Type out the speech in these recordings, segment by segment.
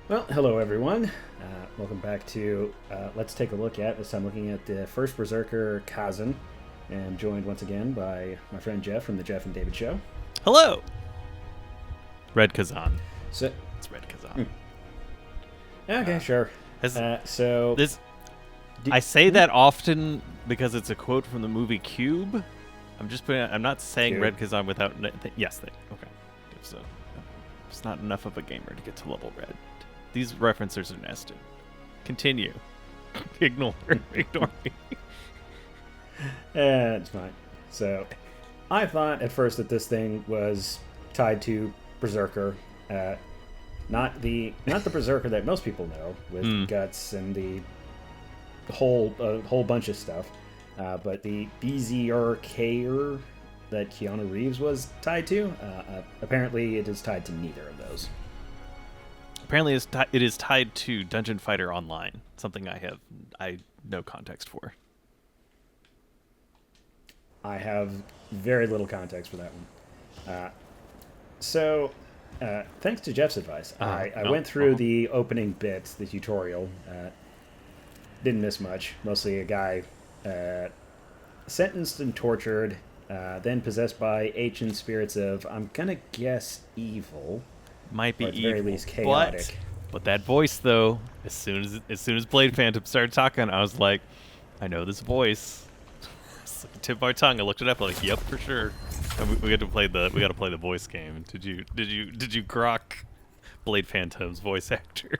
Well, hello everyone. Welcome back to Let's Take a Look At. This time looking at the First Berserker Khazan. And I'm joined once again by my friend Jeff from the Jeff and David Show. Hello! Red Khazan. So, It's Red Khazan. okay, sure. I say that often because it's a quote from the movie Cube. I'm not saying Cube. Red Khazan without... Yes, okay. So, it's not enough of a gamer to get to level red. These references are nested. Continue. Ignore me. It's fine. So, I thought at first that this thing was tied to Berserker. Not the Berserker that most people know, with guts and the whole bunch of stuff. But the BZRKer that Keanu Reeves was tied to. Apparently, it is tied to neither of those. Apparently, it is tied to Dungeon Fighter Online, something I have no context for. I have very little context for that one. Thanks to Jeff's advice, I went through the opening bits, the tutorial. Didn't miss much. Mostly a guy sentenced and tortured, then possessed by ancient spirits of, I'm gonna guess, evil. Might be or at the evil, very least chaotic. But that voice, though, as soon as Blade Phantom started talking, I was like, I know this voice. Tip of my tongue. I looked it up. Like, yep, for sure. And we got to play the voice game. Did you grok Blade Phantom's voice actor?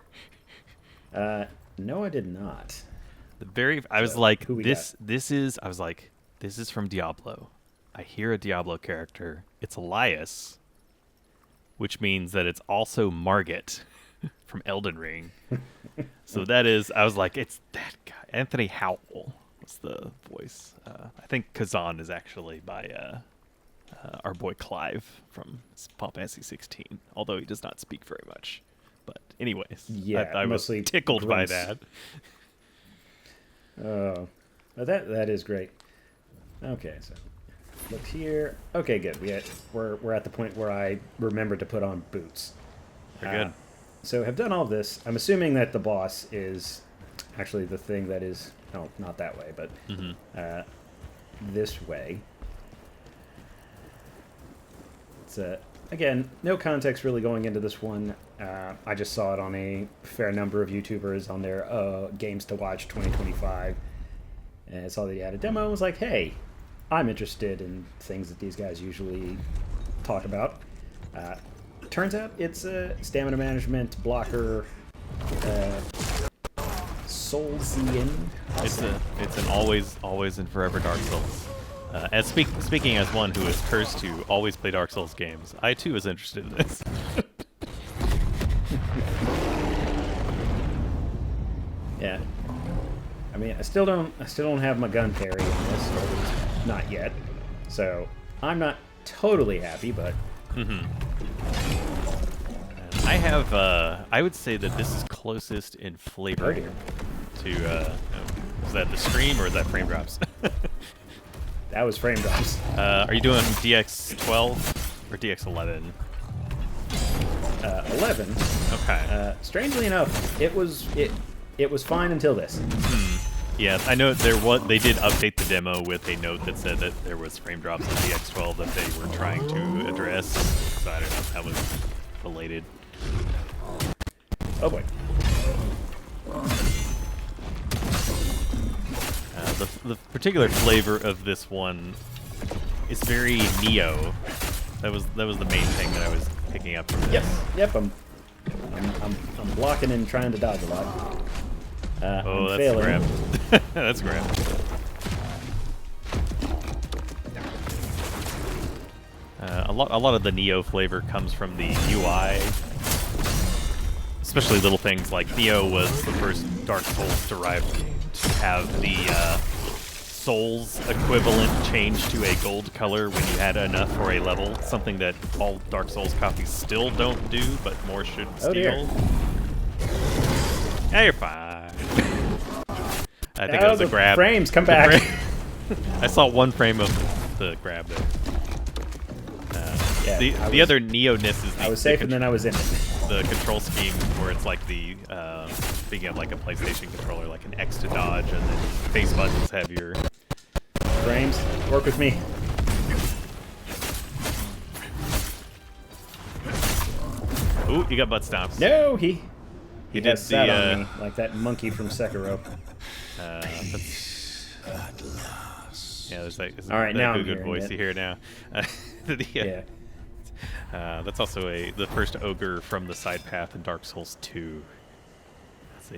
No, I did not. I was like, who we this is from Diablo. I hear a Diablo character. It's Elias, which means that it's also Margit from Elden Ring. So that is, I was like, it's that guy. Anthony Howell was the voice. I think Khazan is actually by our boy Clive from Final Fantasy 16, although he does not speak very much. But anyways, Yeah, I was mostly tickled by grunts. that. Oh, that is great. Okay, so look here. Okay, good. We're at the point where I remembered to put on boots. Very good. So have done all of this. I'm assuming that the boss is actually the thing that is not that way, but this way. It's again, no context really going into this one. I just saw it on a fair number of YouTubers on their Games to Watch 2025. And I saw that he had a demo and was like, hey, I'm interested in things that these guys usually talk about. Turns out it's a stamina management blocker, Soulsian. It's an always and forever Dark Souls. As speaking as one who is cursed to always play Dark Souls games, I too was interested in this. Yeah. I mean, I still don't have my gun parry in this, or at least not yet. So I'm not totally happy, but I would say that this is closest in flavor dear. to is that the stream or is that frame drops? that was frame drops. Are you doing DX12 or DX11? 11. Okay. Strangely enough, it was fine until this. Yes, I know they did update the demo with a note that said that there was frame drops on DX12 that they were trying to address. So I don't know if that was related. Oh boy. The particular flavor of this one is very Neo. That was the main thing that I was picking up from this. Yep. I'm blocking and trying to dodge a lot. Oh, I'm that's failing. grab. That's grab. A lot of the Neo flavor comes from the UI, especially little things like Neo was the first Dark Souls derived game to have the Souls equivalent change to a gold color when you had enough for a level, something that all Dark Souls copies still don't do, but more should Oh, dear. steal. Yeah, you're fine. I think that was a grab. Frames, come back. I saw one frame of the grab there. Yeah, The other neo-ness is I was safe and then I was in it. the control scheme where it's like the being of like a PlayStation controller, like an X to dodge, and then face buttons have your frames. Work with me. Ooh, you got butt stomps. No, he did has sat on me like that monkey from Sekiro. Yeah, there's like all right, now a I'm good voice it. you hear now. Yeah. That's also the first ogre from the side path in Dark Souls 2. It's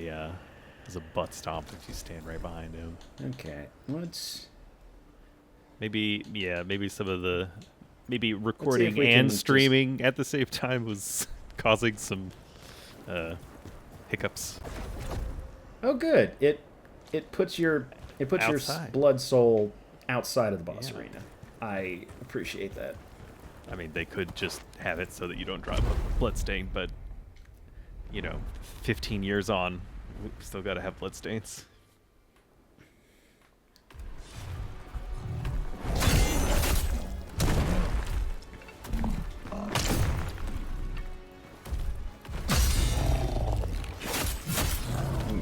a butt stomp if you stand right behind him. Okay, let's maybe some of the recording we and can streaming at the same time was causing some hiccups. Oh, good. It puts your Outside. blood soul outside of the boss Yeah. arena. I appreciate that. I mean, they could just have it so that you don't drop a bloodstain, but 15 years on, we still got to have bloodstains.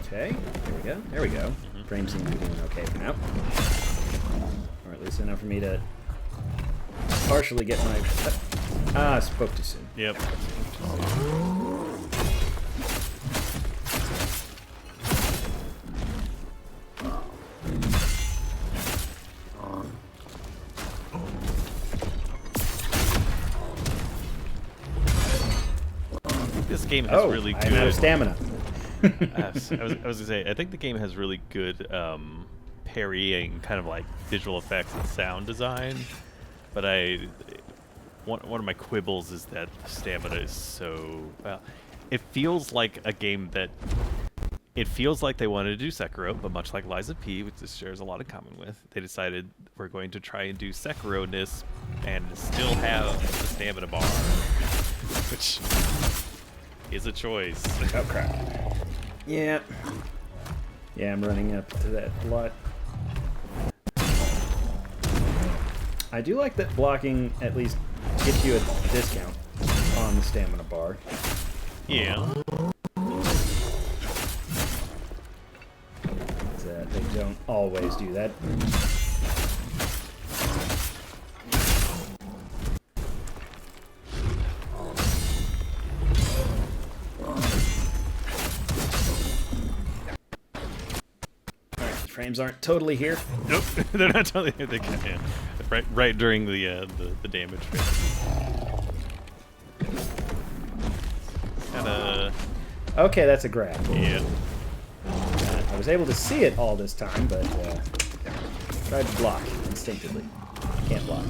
Okay, there we go. Frames seem to be doing okay for now. Or at least enough for me to partially get my... I spoke too soon. Yep. This game has really good... I'm out of stamina. I was gonna say, I think the game has really good parrying, kind of like visual effects and sound design. But one of my quibbles is that the stamina is so well. It feels like a game that feels like they wanted to do Sekiro, but much like Lies of P, which this shares a lot in common with, they decided we're going to try and do Sekiro-ness and still have the stamina bar, which is a choice. Oh, crap. Yeah. Yeah, I'm running up to that a lot. I do like that blocking at least gets you a discount on the stamina bar. Yeah. They don't always do that. Frames aren't totally here. Nope, they're not totally. They can, yeah. Right during the damage phase. Kinda. Okay, that's a grab. Yeah. I was able to see it all this time, but tried to block instinctively. Can't block.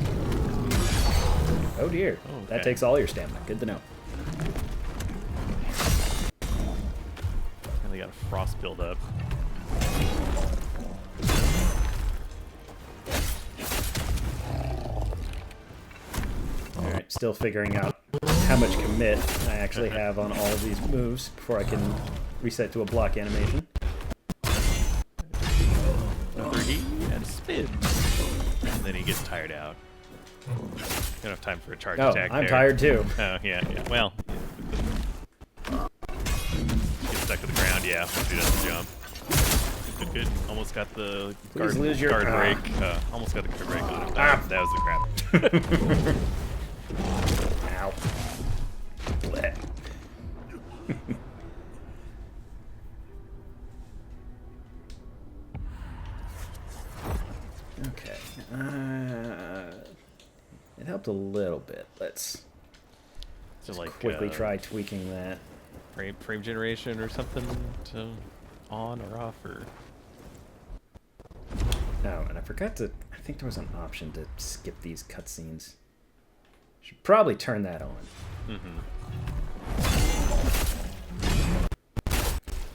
Oh dear. Okay. That takes all your stamina. Good to know. And they got a frost build up. Alright, still figuring out how much commit I actually have on all of these moves before I can reset to a block animation. Overheat and spin. And then he gets tired out. Don't have time for a charge attack. I'm there. tired too. Oh, yeah. Well, get stuck to the ground, yeah, once he doesn't jump. Good. Almost got the guard break. Almost got the guard break on him. That was the crap. Ow. Blech. Okay. It helped a little bit. Let's So like quickly try tweaking that. frame generation or something to on or off or. Oh, and I forgot to... I think there was an option to skip these cutscenes. Should probably turn that on. Mm-hmm.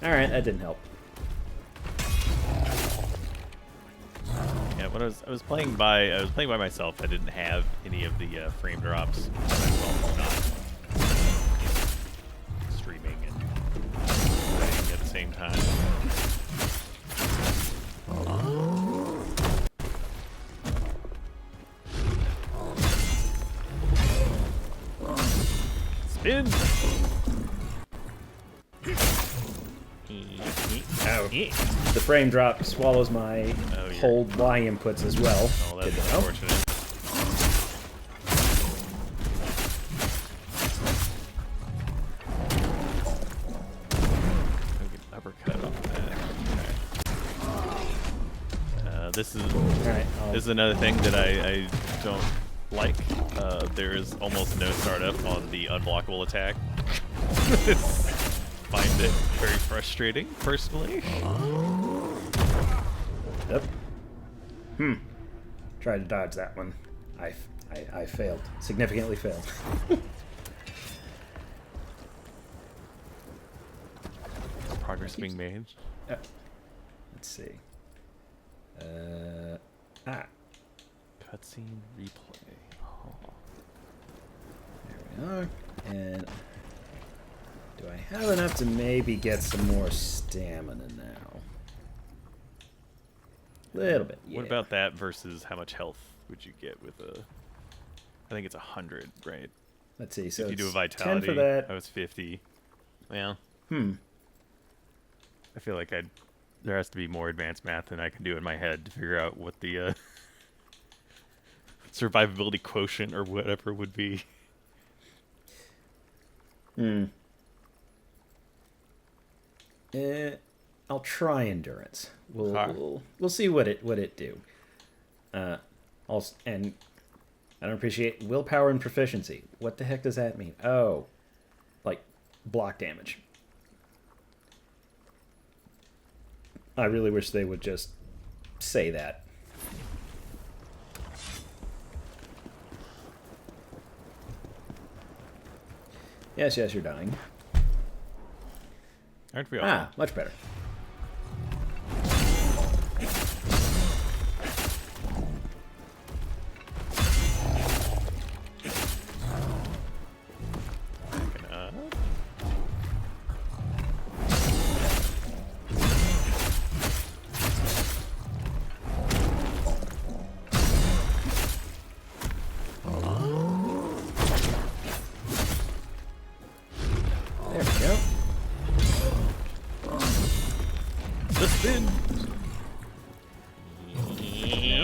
Alright, that didn't help. Yeah, when I was playing by myself, I didn't have any of the frame drops. Well, not streaming and playing at the same time. Spin! Oh. The frame drop swallows my hold Y inputs as well. Oh, that's unfortunate. Uppercut off that. This is another thing that I don't like. There is almost no startup on the unblockable attack. Find it very frustrating, personally. Yep. Tried to dodge that one. I failed. Significantly failed. Progress being made. Let's see. Cutscene replay. Oh. There we are. And do I have enough to maybe get some more stamina now? Little bit, yeah. What about that versus how much health would you get with a... I think it's 100, right? Let's see. So if you do a10 vitality, for that. I was 50. Well, I feel like there has to be more advanced math than I can do in my head to figure out what the survivability quotient or whatever would be. I'll try endurance. We'll see what it do. And I don't appreciate willpower and proficiency. What the heck does that mean? Oh, like block damage. I really wish they would just say that. Yes, you're dying. Aren't we all? Much better.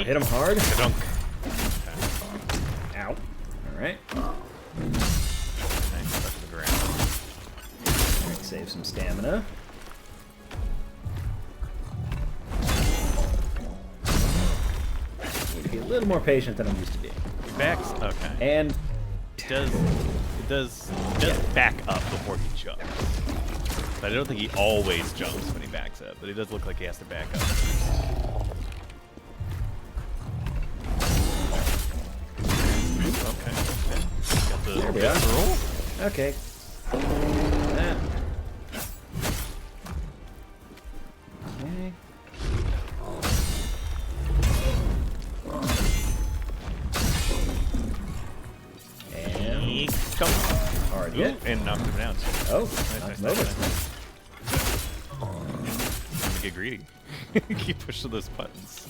Hit him hard. Dunk. Ow. Alright. Nice, stuck to the ground. Alright, save some stamina. Need to be a little more patient than I'm used to being. Backs. Okay. And it does back up before he jumps. But I don't think he always jumps when he backs up. But it does look like he has to back up. There we are. Okay. Okay. And come hard hit. And knocked him down. Oh, knocked him over. I'm gonna get greedy. Keep pushing those buttons.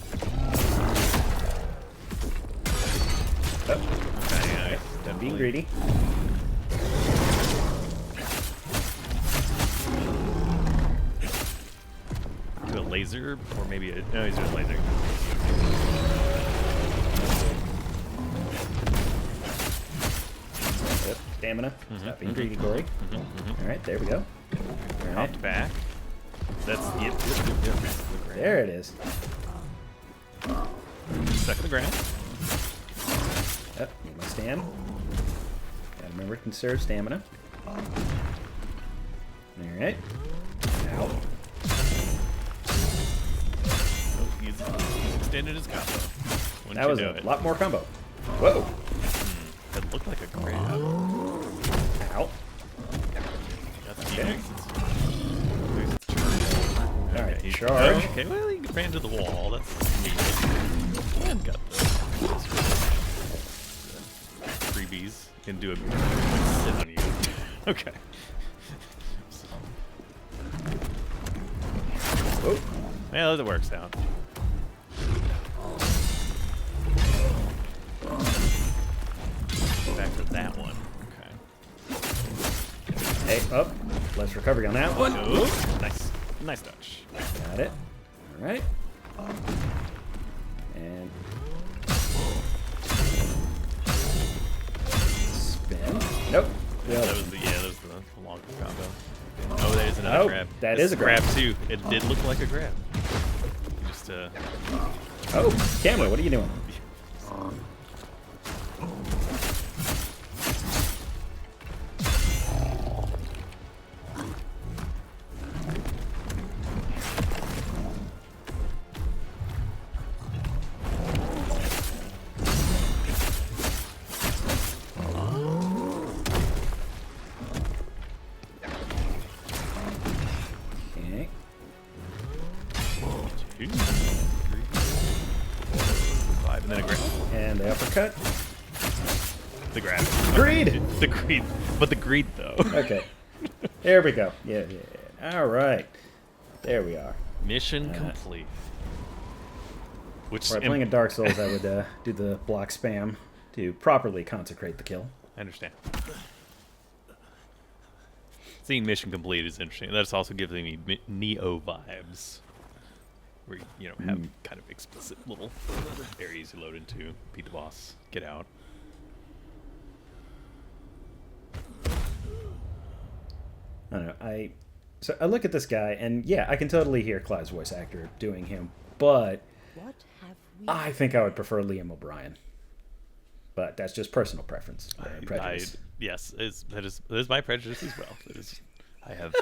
Okay, Being greedy. Do a laser, or maybe a... No, he's doing a laser. Yep, stamina. Stop being greedy, Corey. Alright, there we go. Hopped back. That's... Yep. There it is. Stuck in the ground. Yep, need my stam. Gotta remember to conserve stamina. Alright. Ow. Oh, he's extended his combo. That was a lot more combo. Whoa! That looked like a grab. Ow. Okay. Alright, Okay, charge. Okay, well, he ran to the wall. That's neat. And got the freebies. Can do a sit on you. Okay. Oh. Well, it works out. Back to that one. Okay. Hey, up. Less recovery on that one. Oh, nice. Nice touch. Got it. All right. And spin. Nope. Yeah, that was the longer combo. Oh, there's another grab. That This is a grab too. It did look like a grab. Just Oh, camera, what are you doing? Five, and then a grab. And the uppercut. The grab. Greed! The greed. But the greed, though. Okay. There we go. Yeah. All right. There we are. Mission complete. Which While playing in Dark Souls, I would do the block spam to properly consecrate the kill. I understand. Seeing mission complete is interesting. That's also giving me Neo vibes. Where you have kind of explicit little areas you load into, beat the boss, get out. I don't know. So I look at this guy, and yeah, I can totally hear Clive's voice actor doing him, but I think I would prefer Liam O'Brien. But that's just personal preference. Prejudice. Yes, that is my prejudice as well. I have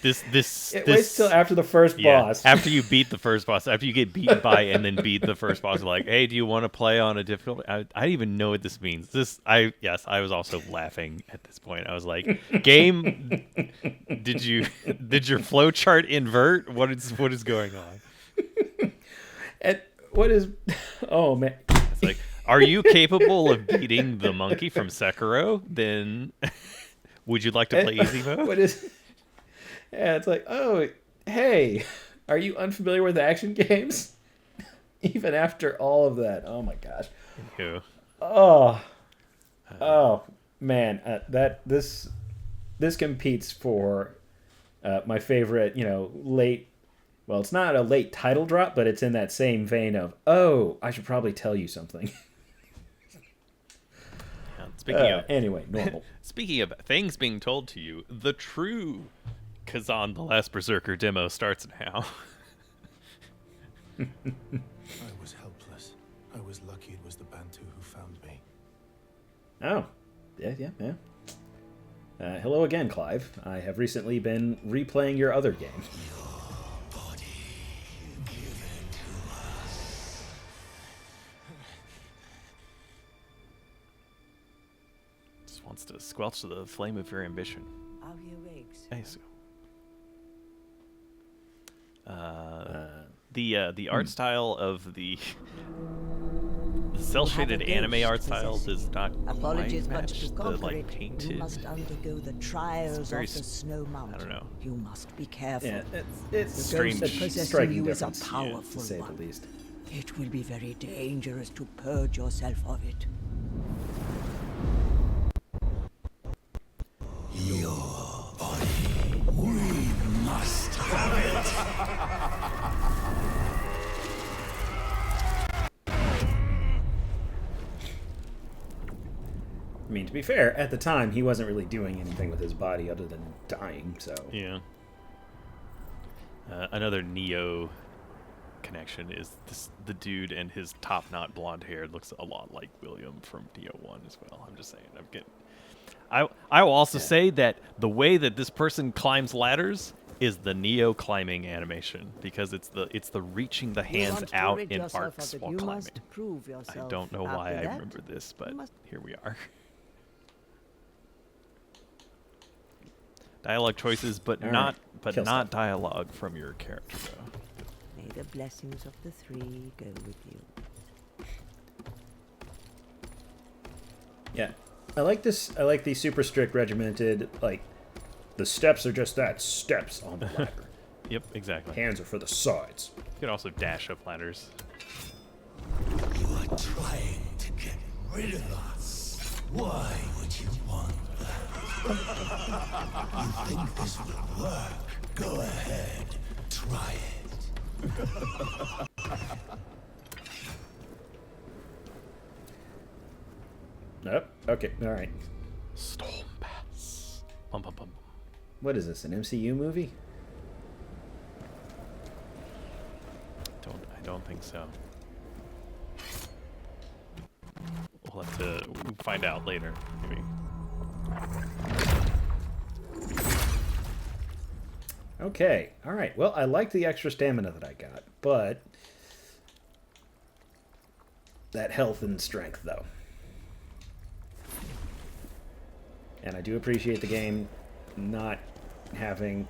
this. Waits till after the first boss. After you beat the first boss, after you get beaten by and then beat the first boss, you're like, hey, do you want to play on a difficult? I don't even know what this means. I was also laughing at this point. I was like, game, did your flow chart invert? What is going on? And what is? Oh man. It's like, are you capable of beating the monkey from Sekiro? Then would you like to play easy mode? What is? Yeah, it's like, oh, hey, are you unfamiliar with action games? Even after all of that, oh my gosh. Ew. Oh man, this competes for my favorite, late. Well, it's not a late title drop, but it's in that same vein of, oh, I should probably tell you something. Anyway, normal. Speaking of things being told to you, the true Khazan the Last Berserker demo starts now. I was helpless. I was lucky it was the Bantu who found me. Oh, yeah. Hello again, Clive. I have recently been replaying your other game. Wants to squelch the flame of your ambition. Nice. The art style of the cel shaded anime art style does not Apologies, quite but match to the conquer it, painted. you must undergo the trials of the snow mountain. I don't know. You must be careful. Yeah, it's The strange. ghost possessing striking you is a difference, powerful to say one. the least. It will be very dangerous to purge yourself of it. Your body. We must have it. I mean, to be fair, at the time, he wasn't really doing anything with his body other than dying, so... Yeah. Another Neo connection is the dude and his top-knot blonde hair looks a lot like William from Neo 1 as well. I'm just saying. I will also say that the way that this person climbs ladders is the Neo climbing animation, because it's the reaching the hands out in arcs while climbing. I don't know why I remember this, but here we are. Dialogue choices, but All not right. not dialogue from your character though. May the blessings of the three go with you. Yeah. I like this. I like the super strict regimented, like, the steps are just that, steps on the ladder. Yep, exactly. Hands are for the sides. You can also dash up ladders. You are trying to get rid of us. Why would you want that? Think this will work? Go ahead, try it. Nope. Okay. All right. Storm Pass. Bum, bum, bum. What is this? An MCU movie? I don't think so. We'll have to find out later, maybe. Okay. All right. Well, I like the extra stamina that I got, but that health and strength, though. And I do appreciate the game not having,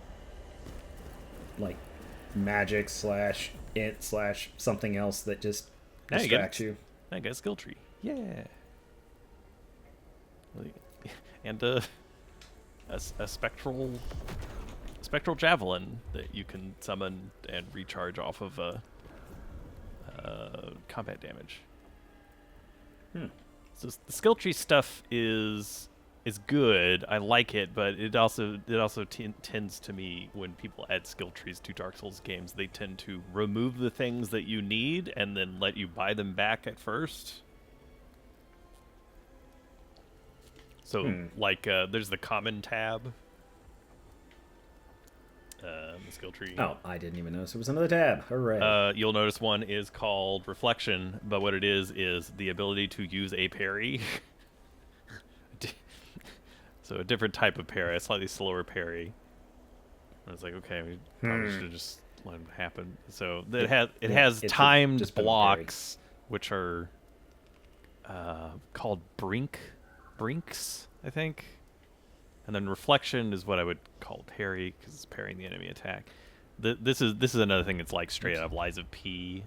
like, magic slash it slash something else that just Now distracts you. I got a skill tree. Yeah. And a spectral javelin that you can summon and recharge off of combat damage. So the skill tree stuff is good. I like it, but it also tends to me, when people add skill trees to Dark Souls games, they tend to remove the things that you need and then let you buy them back at first. So like there's the common tab, the skill tree. Oh, I didn't even notice there was another tab. Hooray. You'll notice one is called Reflection, but what it is the ability to use a parry. So a different type of parry, a slightly slower parry. I was like, okay, we probably should have just let it happen. So it has timed blocks, which are called brinks, I think. And then Reflection is what I would call parry, because it's parrying the enemy attack. This is another thing that's like straight out of Lies of P.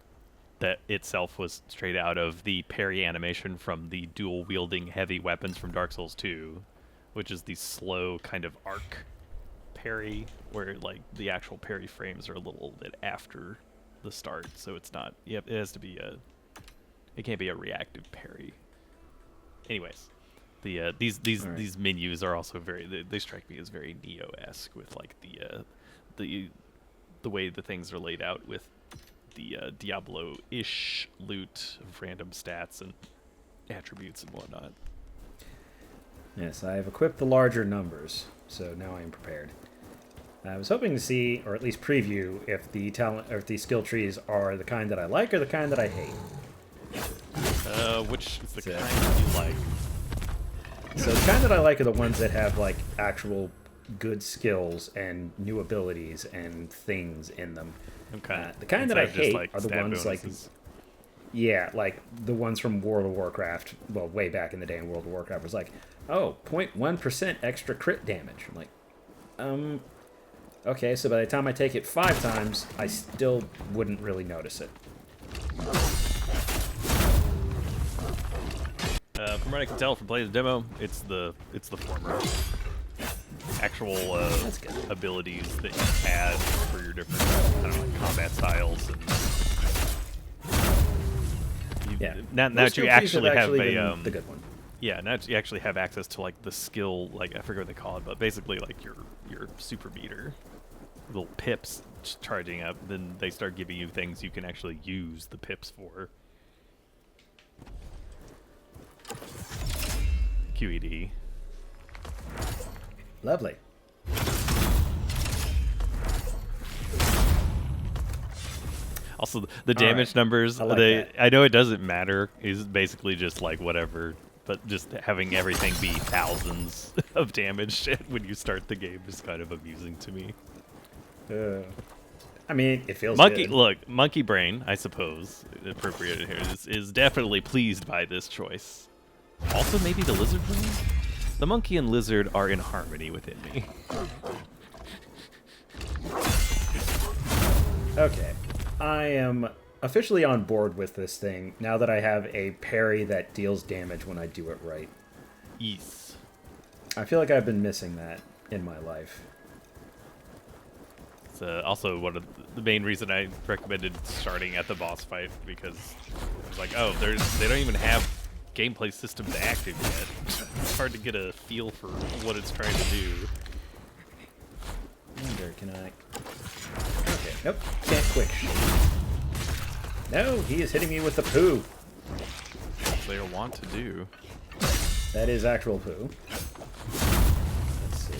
That itself was straight out of the parry animation from the dual wielding heavy weapons from Dark Souls 2. Which is the slow kind of arc parry, where like the actual parry frames are a little bit after the start, so it's not. Yep, it has to be it can't be a reactive parry. Anyways, these menus are also they strike me as very Neo-esque with like the way the things are laid out with the Diablo-ish loot of random stats and attributes and whatnot. Yes, I have equipped the larger numbers, so now I am prepared. I was hoping to see, or at least preview, if the talent or if the skill trees are the kind that I like or the kind that I hate. Which is the kind that you like? So the kind that I like are the ones that have like actual good skills and new abilities and things in them. Okay. The kind that I hate like are the ones bonuses. like the ones from World of Warcraft. Well, way back in the day in World of Warcraft was like, oh, 0.1% extra crit damage. I'm like, okay, so by the time I take it 5 times, I still wouldn't really notice it. From what I can tell from playing the demo, it's the former. Actual abilities that you add for your different like combat styles and now that you actually have the good one. Yeah, now you actually have access to like the skill, like I forget what they call it, but basically like your super meter, little pips charging up. Then they start giving you things you can actually use the pips for. QED. Lovely. Also, the damage numbers, I like that. I know it doesn't matter, is basically just like whatever, but just having everything be thousands of damage when you start the game is kind of amusing to me. I mean, it feels good. Look, Monkey Brain, I suppose, appropriated here, is definitely pleased by this choice. Also, maybe the Lizard Brain? The monkey and lizard are in harmony within me. Okay. I am officially on board with this thing now that I have a parry that deals damage when I do it right. Yes. I feel like I've been missing that in my life. It's also one of the main reason I recommended starting at the boss fight, because it was like, oh, they don't even have gameplay system's active yet. It's hard to get a feel for what it's trying to do. I wonder, can I... Okay, nope, can't quick shoot. No, he is hitting me with the poo. They want to do. That is actual poo. Let's see.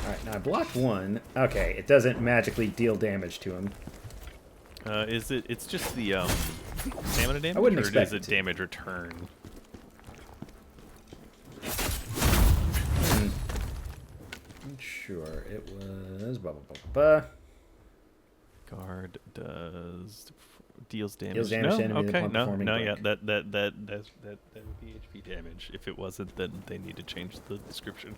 Alright, now I blocked one. Okay, it doesn't magically deal damage to him. It's just the stamina damage, I wouldn't or expect is it it to. damage return? Sure, it was... Blah, blah, blah, blah. Guard deals damage. Deals damage to enemy okay, upon performing no, yeah, break. that would be HP damage. If it wasn't, then they need to change the description.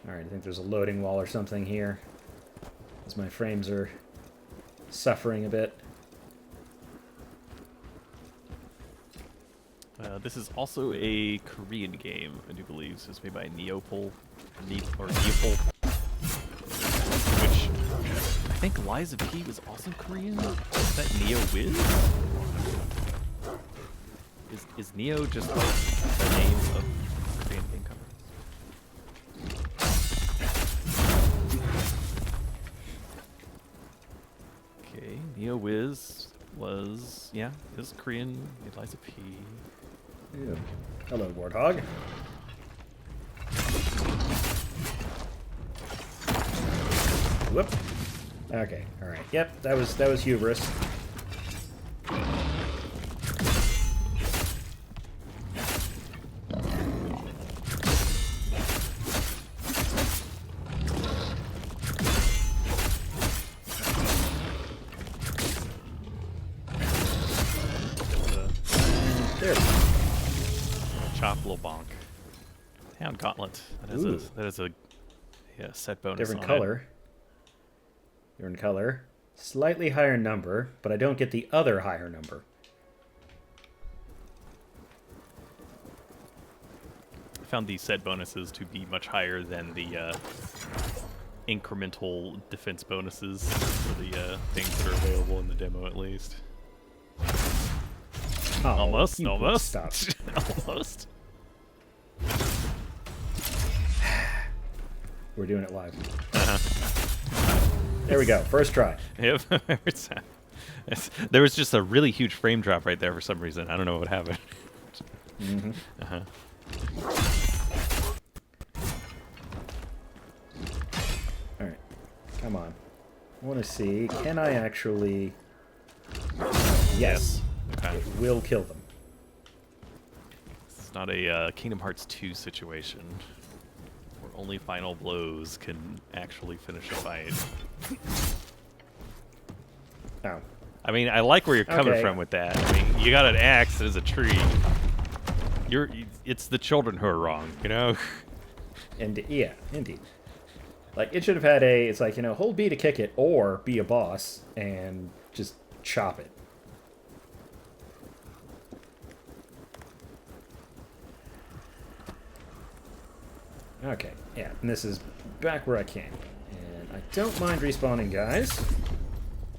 Alright, I think there's a loading wall or something here. As my frames are suffering a bit. This is also a Korean game, I do believe. So it's made by Neopol, which I think Lies of P was also Korean. Is that Neo Wiz? Is Neo just like the name of Korean game companies? Okay, Neo Wiz was, yeah, is Korean. It Lies of P. Ew. Hello, Warthog. Whoop. Okay, alright. Yep, that was hubris. There we go. Chop little bonk. Hound Gauntlet. That is a yeah, set bonus. Different on color. Different color. Slightly higher number, but I don't get the other higher number. I found the set bonuses to be much higher than the incremental defense bonuses for the things that are available in the demo, at least. Oh, Almost. you Almost. Stop. Almost. We're doing it live. Uh-huh. There we go. First try. Yep. There was just a really huge frame drop right there for some reason. I don't know what happened. Mm-hmm. Uh-huh. Alright. Come on. I want to see. Can I actually... Yes. Okay. It will kill them. This is not a Kingdom Hearts 2 situation where only final blows can actually finish a fight. Oh. I mean, I like where you're coming Okay. from with that. I mean, you got an axe that is a tree. It's the children who are wrong, you know? And yeah, indeed. Like, it should have had a... It's like, you know, hold B to kick it, or be a boss, and just chop it. Okay, yeah, and this is back where I came. And I don't mind respawning, guys.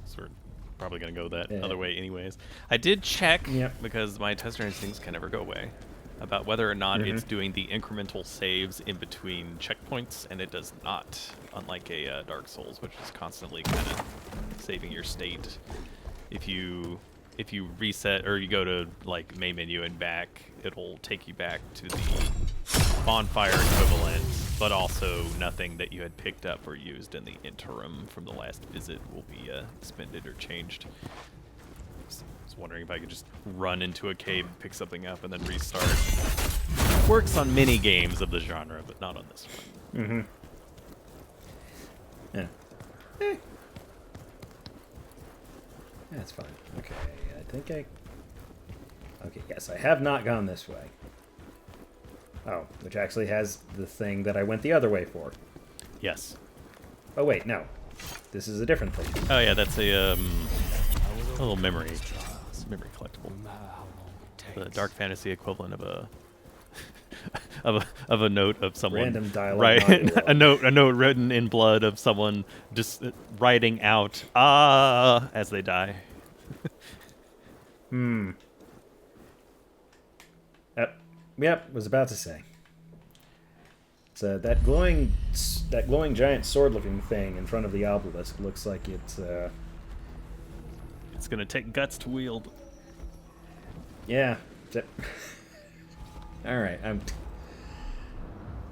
So we're probably going to go that Yeah. other way anyways. I did check, Yep. because my tester instincts can never go away, about whether or not it's doing the incremental saves in between checkpoints, and it does not, unlike a Dark Souls, which is constantly kind of saving your state. If you reset, or you go to like main menu and back, it'll take you back to the bonfire equivalent, but also nothing that you had picked up or used in the interim from the last visit will be expended or changed. I was wondering if I could just run into a cave, pick something up, and then restart. Works on many games of the genre, but not on this one. Mm-hmm. Yeah. Eh. That's fine. Okay, I think I... Okay, yes, I have not gone this way. Oh, which actually has the thing that I went the other way for. Yes. Oh, wait, no. This is a different thing. Oh yeah, that's a little memory. It's a memory collectible. The dark fantasy equivalent of a of a note of someone Random dialogue right module. a note written in blood of someone just writing out as they die. Yep, was about to say. So that glowing giant sword-looking thing in front of the obelisk looks like it's gonna take guts to wield. Yeah. All right.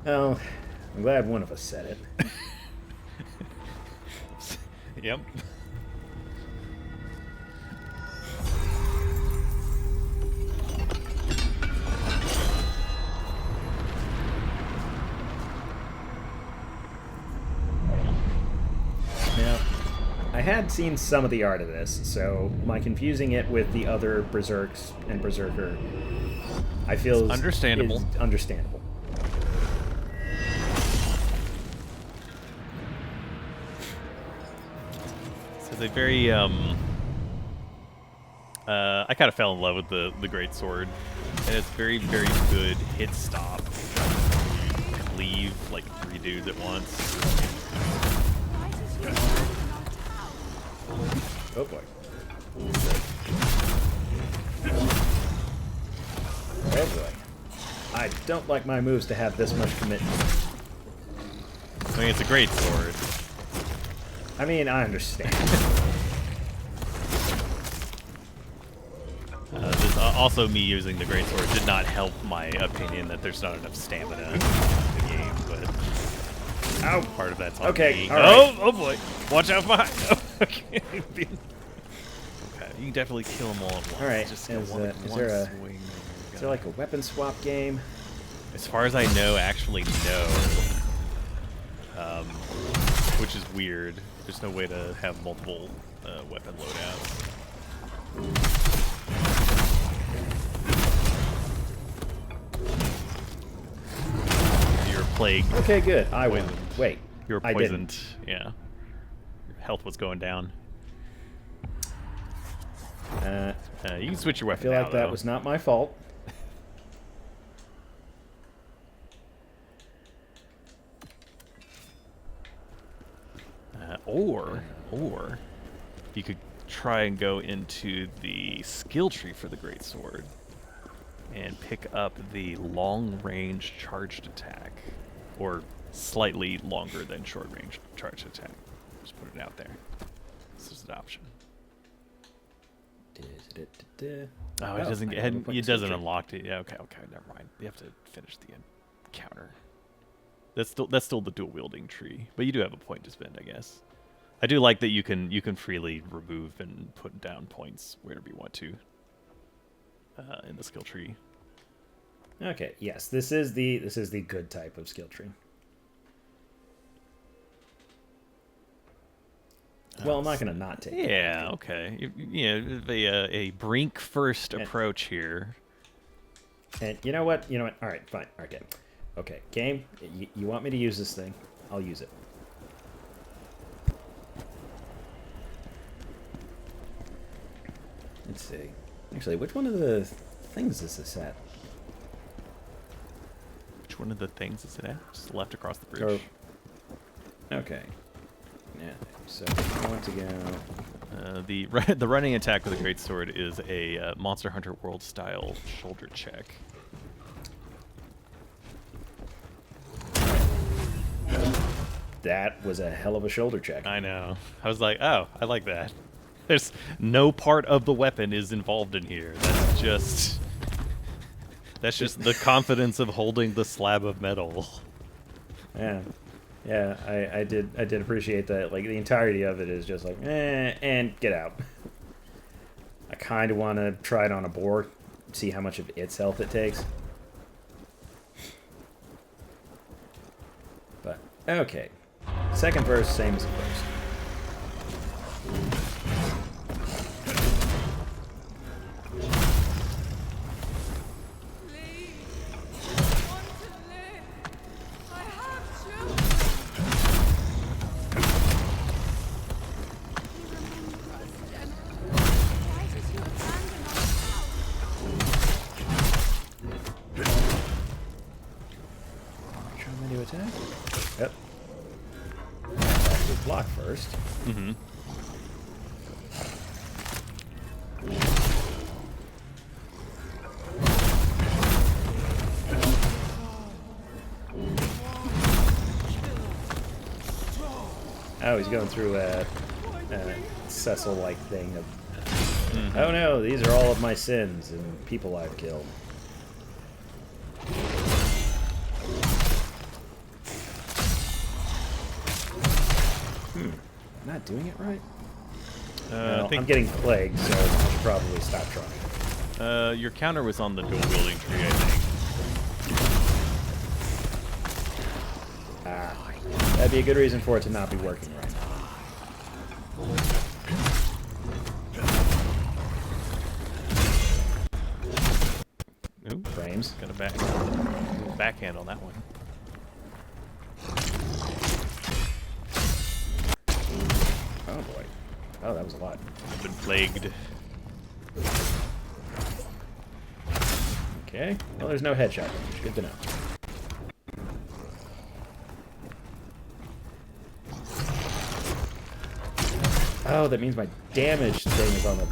Well, I'm glad one of us said it. Yep. Now, I had seen some of the art of this, so my confusing it with the other Berserks and Berserker, I feel is understandable. Understandable. So they very I kind of fell in love with the great sword, and it's very good hit stop. Cleave like 3 dudes at once. Oh boy. Oh boy. I don't like my moves to have this much commitment. I mean, it's a great sword. I mean, I understand. Also, me using the great sword did not help my opinion that there's not enough stamina in the game, but Ow. part of that's on Okay, me. all right. Oh boy! Watch out behind! Okay, you can definitely kill them all at once. All right. Just Is one there swing. is there like a weapon swap game? As far as I know, actually no. Which is weird. There's no way to have multiple weapon loadouts. You're plagued. Okay, good. I win. Poisoned. Wait. You were I poisoned. didn't. Yeah. Your health was going down. You can switch your I weapon feel now, like that though. was not my fault. Or you could try and go into the skill tree for the greatsword and pick up the long-range charged attack, or slightly longer than short-range charged attack. Just put it out there. This is an option. Oh, it doesn't. It doesn't unlock it. Yeah. Okay. Never mind. You have to finish the encounter. That's still the dual wielding tree, but you do have a point to spend, I guess. I do like that you can freely remove and put down points wherever you want to in the skill tree. Okay. Yes, this is the good type of skill tree. Well, I'm not going to not take it. Yeah. Okay. A brink first approach here. And you know what? All right, fine. Okay. Okay, game, you want me to use this thing? I'll use it. Let's see. Actually, which one of the things is this at? Which one of the things is it at? Just left across the bridge. Okay. Yeah. So I want to go. The running attack with a greatsword is a Monster Hunter World style shoulder check. That was a hell of a shoulder check. I know. I was like, oh, I like that. There's no part of the weapon is involved in here. That's just the confidence of holding the slab of metal. Yeah. Yeah, I did appreciate that. Like, the entirety of it is just like, and get out. I kind of want to try it on a boar, see how much of its health it takes. But, okay. Second verse, same as the first. Trying to attack? Yep. Block first. Mm-hmm. Oh, he's going through a Cecil-like thing of, oh no, these are all of my sins and people I've killed. Not doing it right? Well, I think I'm getting plagued, so I should probably stop trying. your counter was on the dual wielding tree, I think. That'd be a good reason for it to not be working right. Ooh, Frames. got a backhand on that one. Oh boy. Oh, that was a lot. I've been plagued. Okay. Well, there's no headshot damage. Good to know. Oh, that means my damage thing is on the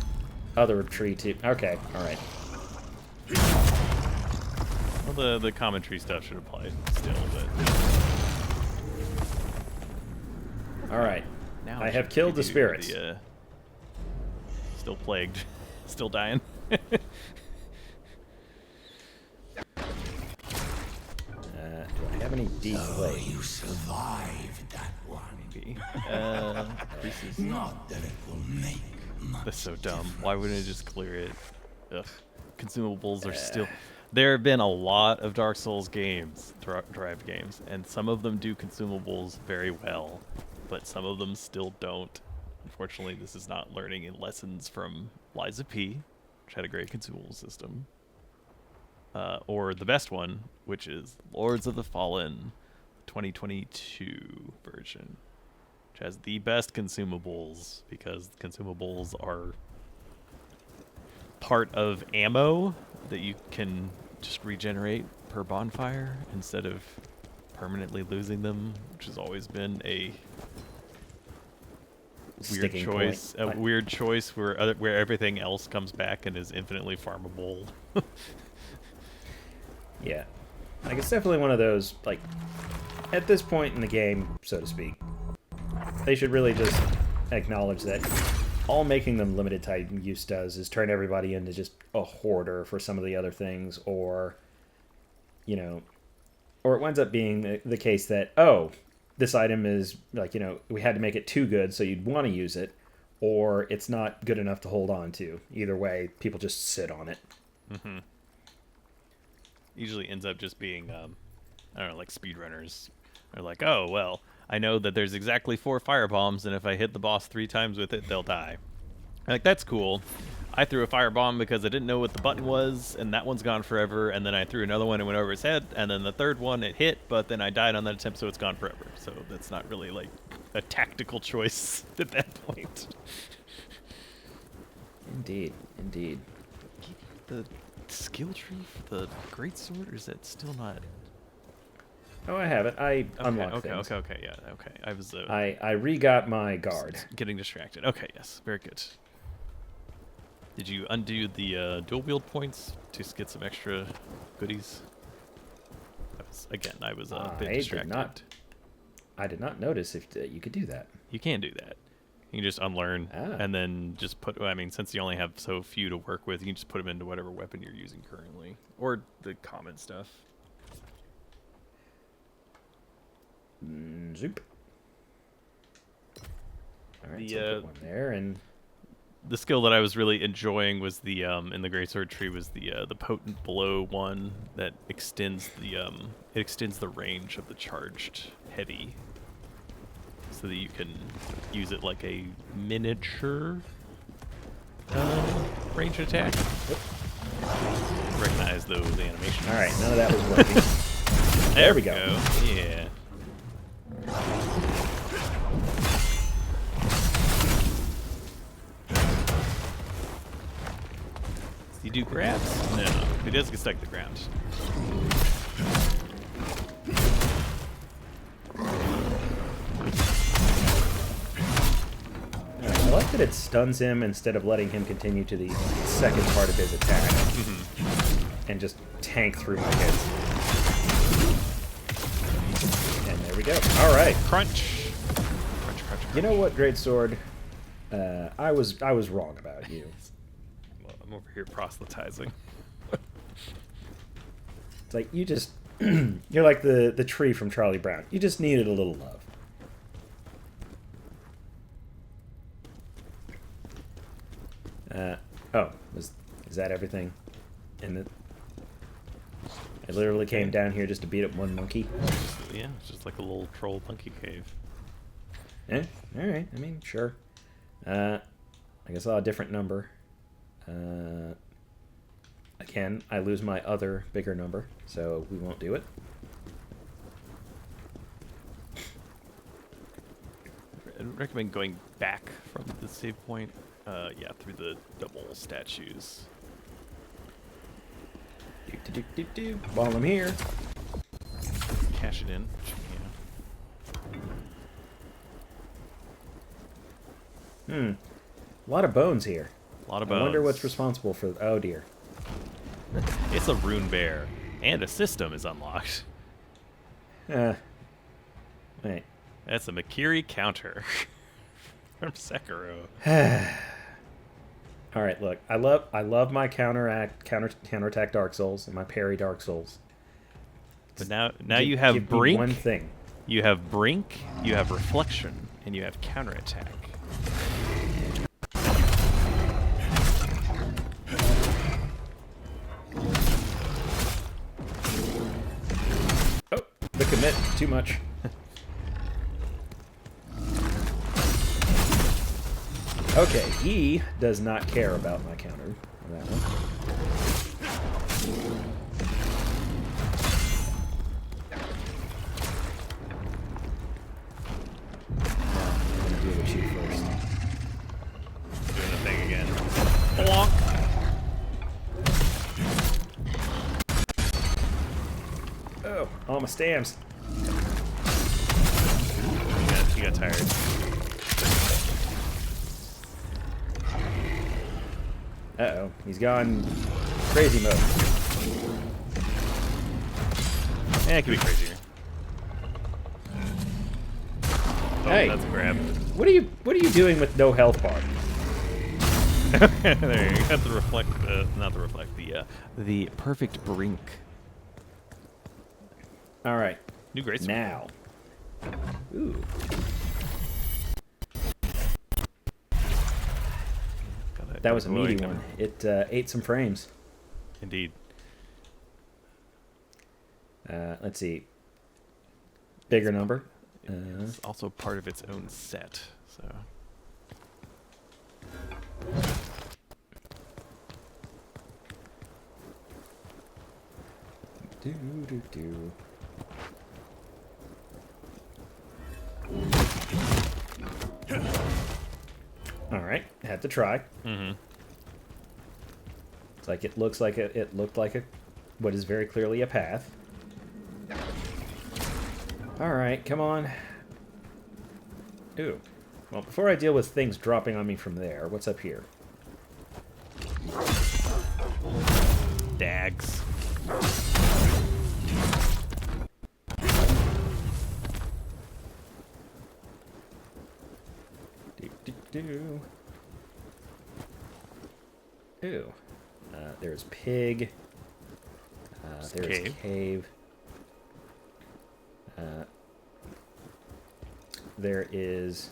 other tree too. Okay, alright. Well, the commentary stuff should apply still, but... Alright. Now I have killed the spirits. Still plagued. Still dying. Do I have any deep plague? You survived that one. Maybe. This is Not that it will make much. That's so dumb. Why wouldn't it just clear it? Ugh. Consumables are still... There have been a lot of Dark Souls games, derived games, and some of them do consumables very well, but some of them still don't. Unfortunately, this is not learning in lessons from Lies of P, which had a great consumable system. Or the best one, which is Lords of the Fallen 2022 version, which has the best consumables, because consumables are part of ammo that you can just regenerate per bonfire instead of permanently losing them, which has always been a weird Sticking choice. point. A weird choice where everything else comes back and is infinitely farmable. Yeah. Like, it's definitely one of those, like, at this point in the game, so to speak, they should really just acknowledge that all making them limited time use does is turn everybody into just a hoarder for some of the other things, or, you know, or it winds up being the case that, oh, this item is, like, you know, we had to make it too good so you'd want to use it, or it's not good enough to hold on to. Either way, people just sit on it. Mm-hmm. Usually ends up just being, I don't know, like speedrunners. They're like, oh, well, I know that there's exactly 4 firebombs, and if I hit the boss 3 times with it, they'll die. Like, that's cool. I threw a firebomb because I didn't know what the button was, and that one's gone forever, and then I threw another one and went over his head, and then the third one, it hit, but then I died on that attempt, so it's gone forever. So that's not really, like, a tactical choice at that point. Indeed, indeed. The skill tree for the greatsword, or is that still not... Oh, I have it. I unlocked things. Okay, yeah, okay. I was... I re-got my guard. Getting distracted. Okay, yes, very good. Did you undo the dual wield points to get some extra goodies? I was a bit distracted. I did not notice if you could do that. You can do that. You can just unlearn and then just put... I mean, since you only have so few to work with, you can just put them into whatever weapon you're using currently. Or the common stuff. Zoop. Alright, The, so put one there, and... The skill that I was really enjoying was the in the greatsword tree was the potent blow one that extends the range of the charged heavy, so that you can use it like a miniature range attack. Recognize those animations. All right, none of that was working. There we go. Yeah. Does he do grabs? No, he does get stuck to the ground. I like that it stuns him instead of letting him continue to the second part of his attack and just tank through my hits. And there we go. All right. Crunch. Crunch, crunch, You know what, Greatsword? I was wrong about you. Well, I'm over here proselytizing. It's like you just you're like the tree from Charlie Brown. You just needed a little love. Oh, is that everything? And I literally came down here just to beat up one monkey. Yeah, it's just like a little troll monkey cave. Eh, all right. I mean, sure. I guess I'll have a different number. Again, I lose my other bigger number, so we won't do it. I'd recommend going back from the save point. Yeah, through the double statues. While I'm here. Cash it in. Yeah. A lot of bones here. A lot of bones. I wonder what's responsible for... Oh, dear. It's a rune bear. And a system is unlocked. Wait. That's a Makiri counter. From Sekiro. All right, look. I love my counterattack Dark Souls and my parry Dark Souls. But now you have give Brink. Me one thing. You have Brink, you have Reflection, and you have counterattack. Oh, the commit. Too much. Okay, he does not care about my counter on that one. I'm gonna deal with you first. Doing the thing again. Bonk. Oh, all my stamps. You got tired. Uh-oh, he's gone crazy mode. Yeah, it could be crazier. Oh, Hey, that's a grab. what are you doing with no health bar? There you got the reflect, not the reflect, the perfect Brink. All right, New great sword. now. Ooh. That was a meaty one. It ate some frames. Indeed. Let's see. Bigger number. It's also part of its own set, so. Do. All right, had to try. Mm-hmm. It's like it looks like it looked like what is very clearly a path. All right, come on. Ooh. Well, before I deal with things dropping on me from there, what's up here? Dags. Do. Ooh. There's pig. There's cave. There is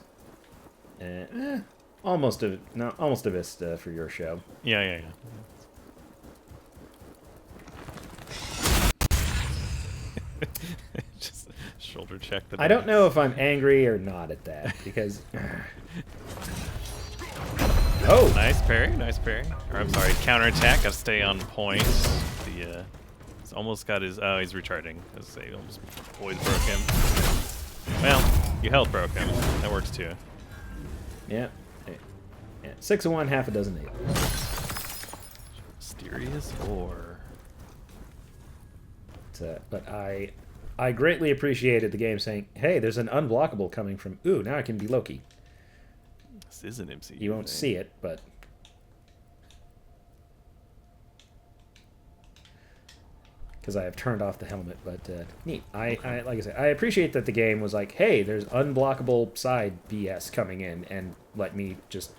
almost a vista for your show. Yeah. Just shoulder check the I don't know if I'm angry or not at that because. Oh, Nice parry. Or I'm sorry, counterattack. Gotta stay on point. He's almost got his. Oh, he's recharging. Let's say almost poise broke him. Well, you health broke him. That works too. yeah. 6 of 1, half a dozen 8. Mysterious ore. But I greatly appreciated the game saying, "Hey, there's an unblockable coming from. Ooh, now I can be Loki." This is an MCU. You won't see it, but because I have turned off the helmet. But neat. I like I said, I appreciate that the game was like, hey, there's unblockable side BS coming in, and let me just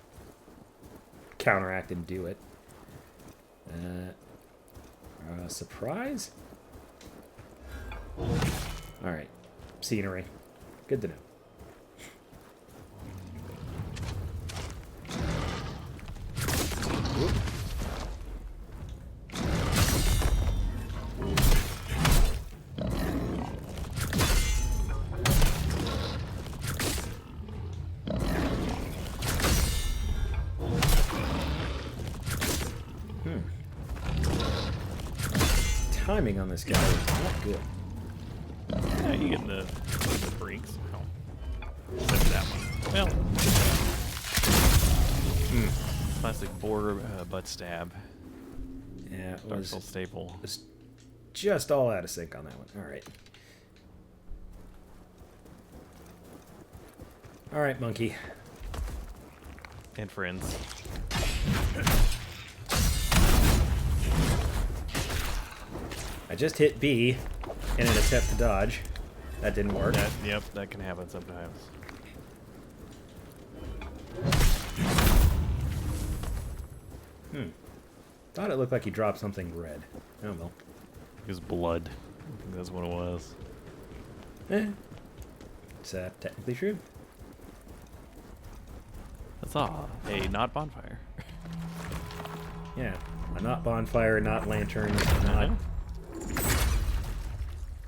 counteract and do it. Surprise? Alright. Scenery. Good to know. Whoop. Timing on this guy is not good. Yeah, you get the brinks. Oh. Except for that one. Well. Classic boar butt stab. Yeah, it Dark was, Souls staple. was just all out of sync on that one. Alright. Alright, monkey. And friends. I just hit B in an attempt to dodge. That didn't work. Yep, that can happen sometimes. Thought it looked like he dropped something red. Oh well. It was blood. I think that's what it was. It's technically true. That's all. A not bonfire. Yeah. A not bonfire, not lantern, not...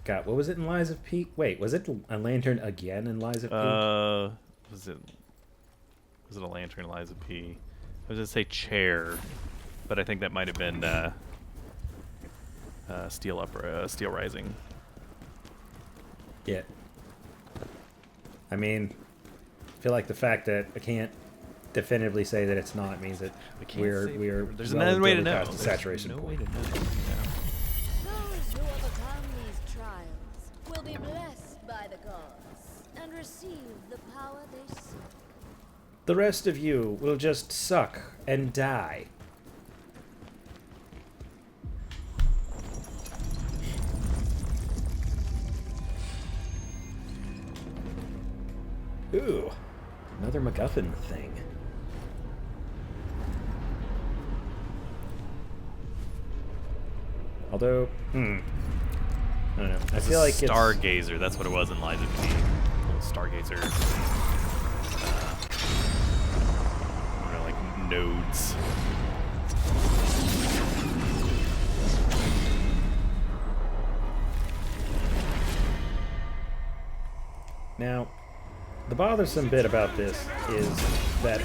God, what was it in Lies of P? Wait, was it a lantern again in Lies of P? Was it a lantern, Liza P? I was gonna say chair, but I think that might have been Steel Rising. Yeah. I mean, I feel like the fact that I can't definitively say that it's not means that we're there's another way to know. Past the saturation no point. way to know. Those who overcome these trials will be blessed by the gods and receive the power they seek. The rest of you will just suck and die. Ooh, another MacGuffin thing. Although, I don't know. I feel like it's... Stargazer. That's what it was in Liza P. Little Stargazer. Like nodes. Now, the bothersome bit about this is that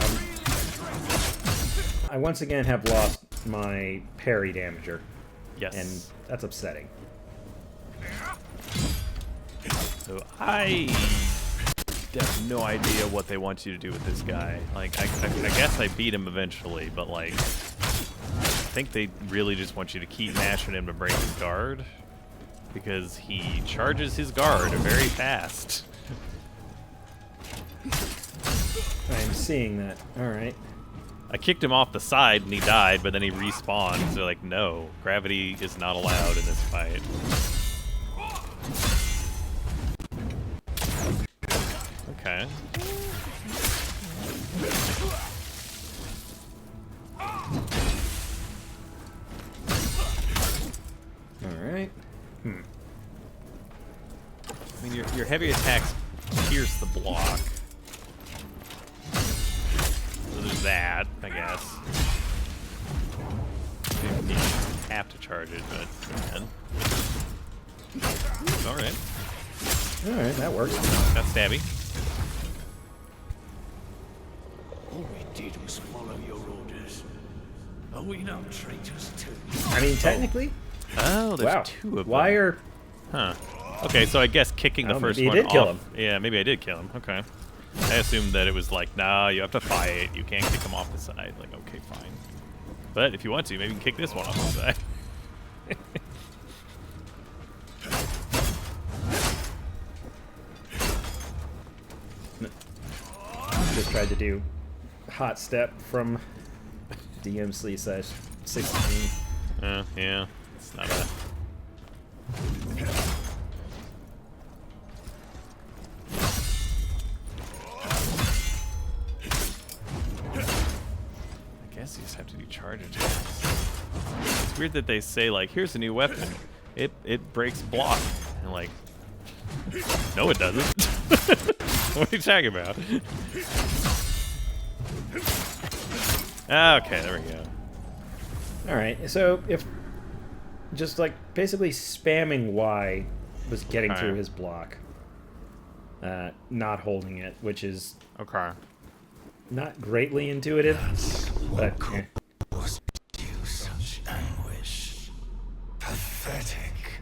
I once again have lost my parry damager. Yes. And that's upsetting. So I have no idea what they want you to do with this guy. Like, I guess I beat him eventually, but like, I think they really just want you to keep mashing him to break his guard, because he charges his guard very fast. I'm seeing that. Alright. I kicked him off the side and he died, but then he respawned. So they're like, no, gravity is not allowed in this fight. Okay. Alright. I mean, your heavy attacks pierce the block. So there's that, I guess. You have to charge it, but you can. Alright. Alright, that works. Got stabby. All we did was follow your orders. Are we not traitors too? I mean, technically... Oh, there's wow. two of them. Why are... Huh. Okay, so I guess kicking the Oh, first maybe you one did kill off. him. Yeah, maybe I did kill him. Okay. I assumed that it was like, nah, you have to fight. You can't kick him off the side. Like, okay, fine. But if you want to, maybe you can kick this one off the side. Just tried to do hot step from DM/16. Yeah, it's not a charge attacks. It's weird that they say, like, here's a new weapon. It breaks block. And like, no it doesn't. What are you talking about? Okay, there we go. Alright, so if just like basically spamming Y was getting through his block, not holding it, which is Okay. not greatly intuitive, but Caused you such anguish. Pathetic.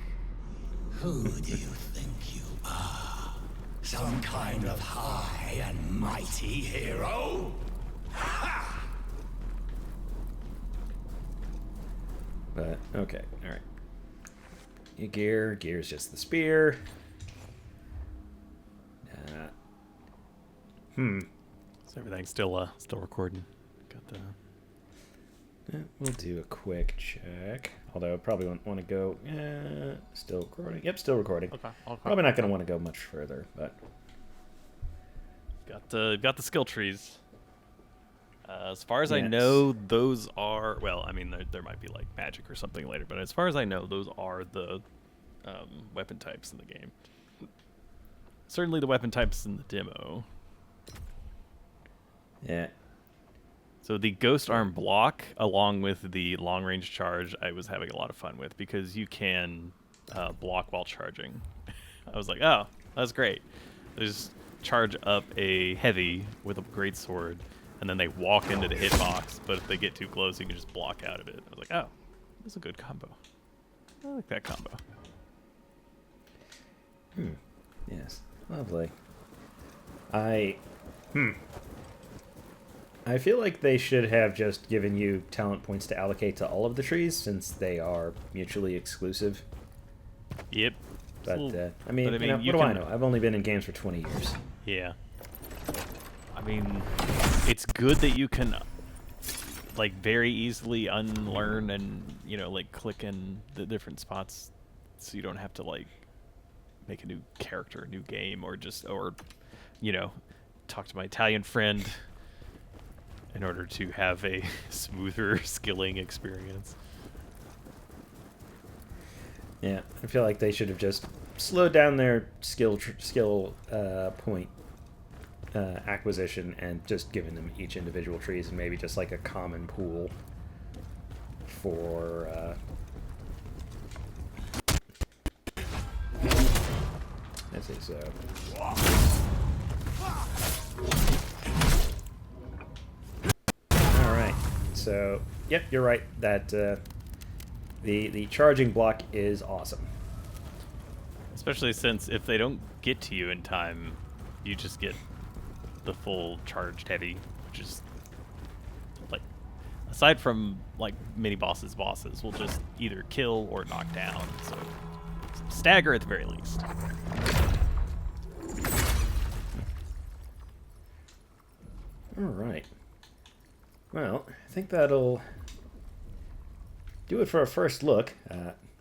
Who do you think you are? Some kind of high and mighty hero? But, okay, alright. Gear's just the spear. So everything's still recording. Got the We'll do a quick check. Although I probably won't want to go... still recording. Yep, still recording. okay. Probably not going to want to go much further, but... Got the skill trees. As far as I Yes. know, those are, well, I mean, there might be like magic or something later, but as far as I know, those are the weapon types in the game. Certainly the weapon types in the demo. Yeah. So the ghost arm block, along with the long range charge, I was having a lot of fun with because you can block while charging. I was like, oh, that's great. Just charge up a heavy with a great sword, and then they walk into the hitbox, but if they get too close, you can just block out of it. I was like, oh, that's a good combo. I like that combo. Yes. Lovely. I feel like they should have just given you talent points to allocate to all of the trees, since they are mutually exclusive. Yep. But, I mean, but, you know, what do I know? I've only been in games for 20 years. Yeah. I mean, it's good that you can, like, very easily unlearn and, you know, like, click in the different spots so you don't have to, like, make a new character, a new game, or you know, talk to my Italian friend in order to have a smoother skilling experience. Yeah, I feel like they should have just slowed down their skill point acquisition and just given them each individual trees, and maybe just like a common pool for I say so. All right, so yep, you're right that the charging block is awesome. Especially since if they don't get to you in time, you just get the full charged heavy, which is like, aside from like mini bosses will just either kill or knock down. So stagger at the very least. All right. Well, I think that'll do it for a first look.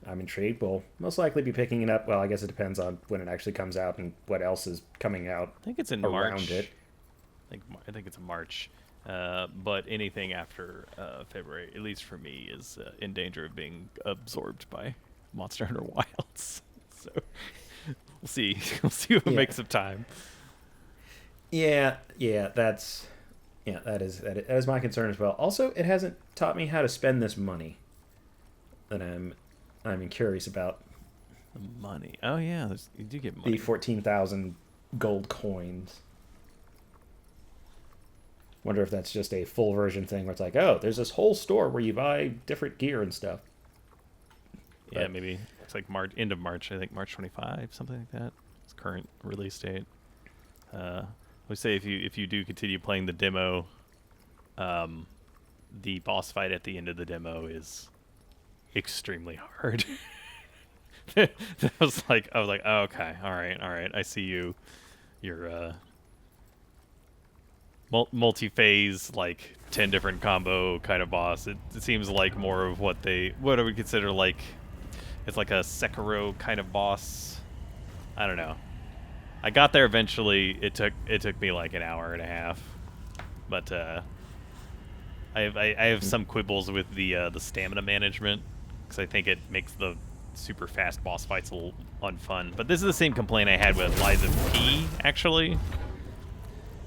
I'm intrigued. We'll most likely be picking it up. Well, I guess it depends on when it actually comes out and what else is coming out. I think it's in around March. it. I think it's in March. But anything after February, at least for me, is in danger of being absorbed by Monster Hunter Wilds. So we'll see. We'll see if it makes some time. Yeah, that is my concern as well. Also, it hasn't taught me how to spend this money that I'm curious about. The money. Oh yeah, you do get money. The 14,000 gold coins. Wonder if that's just a full version thing where it's like, oh, there's this whole store where you buy different gear and stuff. Yeah, maybe it's like end of March. I think March 25, something like that. It's current release date. I would say if you do continue playing the demo, the boss fight at the end of the demo is extremely hard. I was like, oh, okay, all right, I see you. You're multi-phase, like 10 different combo kind of boss. It seems like more of what I would consider like, it's like a Sekiro kind of boss. I don't know. I got there eventually. It took me like an hour and a half, but I have some quibbles with the stamina management because I think it makes the super fast boss fights a little unfun. But this is the same complaint I had with Lies of P, actually.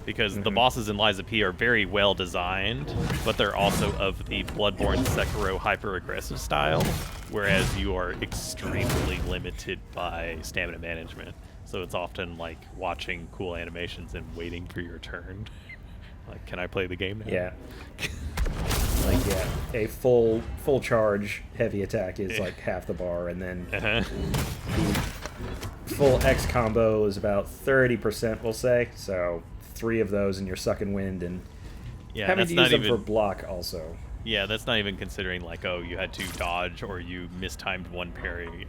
Because the bosses in Lies of P are very well designed, but they're also of the Bloodborne Sekiro hyper-aggressive style, whereas you are extremely limited by stamina management. So it's often like watching cool animations and waiting for your turn. Like, can I play the game now? Yeah. Like, yeah, a full charge heavy attack is like half the bar, and then the full X combo is about 30%, we'll say. So 3 of those and you're sucking wind, and having to use them for block also. Yeah, that's not even considering like, oh, you had to dodge or you mistimed one parry. And,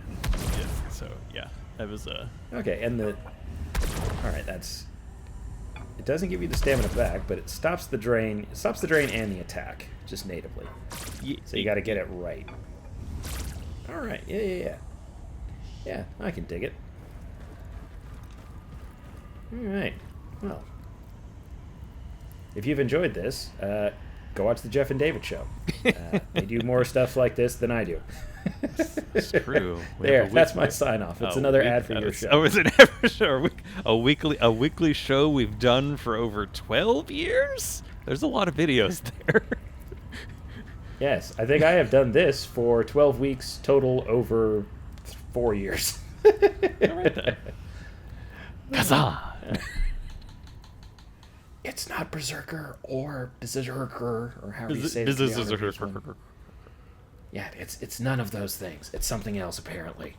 yeah, so yeah, that was Okay, and all right, that's. It doesn't give you the stamina back, but it stops the drain. It stops the drain and the attack just natively. So you got to get it right. All right, yeah. Yeah, I can dig it. All right, well. If you've enjoyed this, go watch the Jeff and David show. They do more stuff like this than I do. It's true. There, that's my sign-off. It's another ad for your show. Oh, it's an ad for show. A weekly show we've done for over 12 years? There's a lot of videos there. Yes, I think I have done this for 12 weeks total over 4 years. All right, then. Khazan! It's not Berserker or Berserker or however you say it. Yeah, it's none of those things. It's something else apparently.